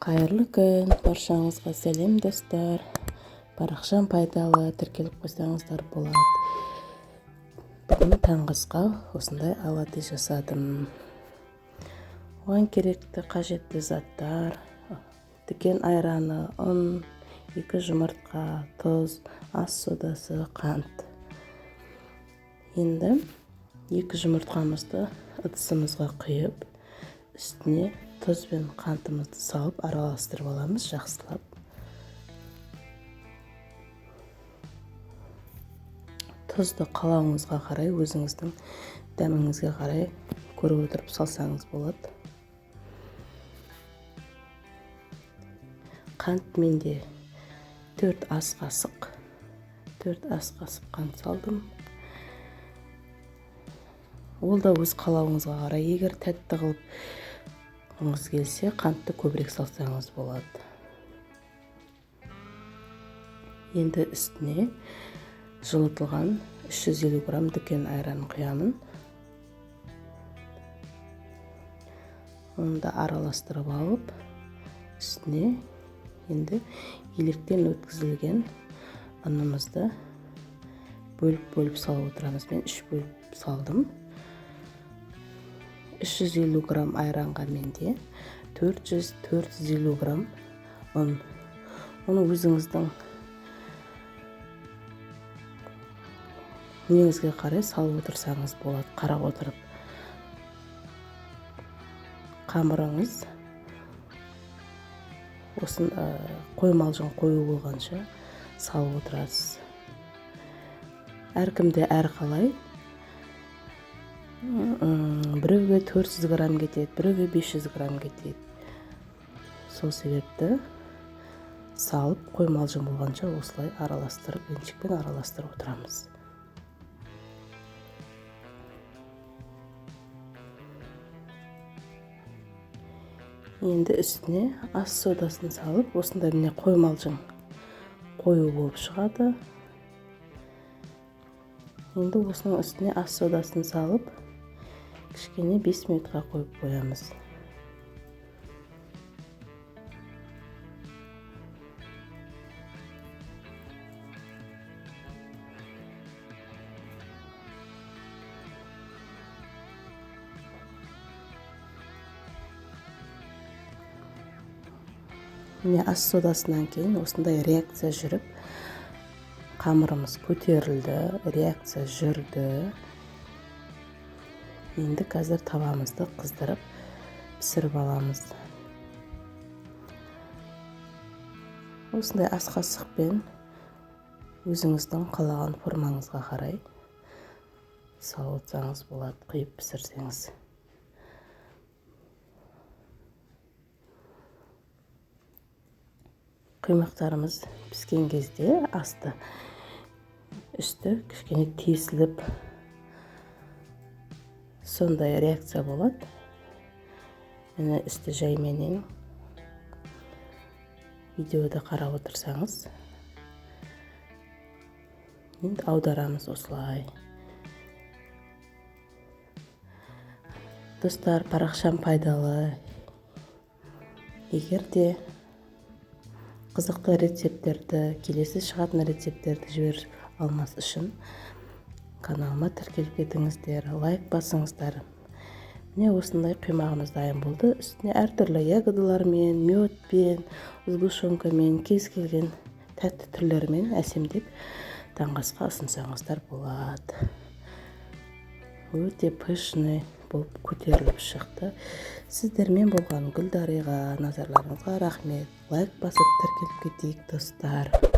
Қайырлы күн, баршаңызға сәлем достар. Парақшам пайдалы, тіркеліп қойсаңыздар болады. Бүгін таңғысқа осындай оладьи жасадым. Оған керекті қажетті заттар: дүкен айраны, ұн, 2 жұмыртқа, тұз, ас содасы, қант. Енді 2 жұмыртқамызды ыдысымызға құйып, үстіне тұз бен қантымызды салып араластырып аламыз жақсылап. Тұзды қалауыңызға қарай, өзіңіздің дәміңізге қарай көріп отырып салсаңыз болады. Қант менде 4 ас қасық қант салдым. Ол да өз қалауыңызға қарай, егер тәтті қылып келсе, қантты көбірек салсаңыз болады. Енді үстіне жылытылған 350 грамм дүкен айранын құямын. Оны да араластырып алып, үстіне енді електен өткізілген ұнымызды бөліп салып отырамыз. Мен 3 бөліп салдым. 350 грамм айранға менде 400-450 грамм ұн. Оны өзіңіздің неңізге қарай салып отырсаңыз болады, қарап отырып. Қамырыңыз осында қоймалжың қою болғанша салып отырасыз. Әркімде әр қалай. Біреуге 400 грамм кетеді, біреуге 500 грамм кетеді. Сол себепті салып, қоймалжың болғанша осылай араластырып, венчикпен араластырып отырамыз. Енді үстіне ас содасын салып, осында міне қоймалжың қою болып шығады. Енді осының үстіне ас содасын салып, кішкене 5 минутқа қойып қоямыз. Міне ас содасынан кейін осындай реакция жүріп, қамырымыз көтерілді, реакция жүрді. Енді қазір табамызды қыздырып пісіріп аламыз. Осындай ас қасықпен өзіңіздің қалаған формаңызға қарай салып отырсаңыз болады, құйып пісірсеңіз. Құймақтарымыз піскен кезде асты үсті кішкене тесіліп, сондай реакция болады. Мені үсті жайменен видеода қарап отырсаңыз, енді аударамыз осылай. Достар, парақшам пайдалы. Егер де қызықты рецепттерді, келесі шығатын рецепттерді жіберіп алмас үшін каналыма тіркеліп кетіңіздер, лайк басыңыздар. Міне осындай құймағымыз дайын болды. Үстіне әртүрлі ягодалармен, медпен, сгущенкамен, кез келген тәтті түрлермен әсемдеп таңғасқа ұсынсаңыздар болады. Өте пышный болып көтеріліп шықты. Сіздермен болған Гүлдариға назарларыңызға рахмет. Лайк басып тіркеліп кетейік достар.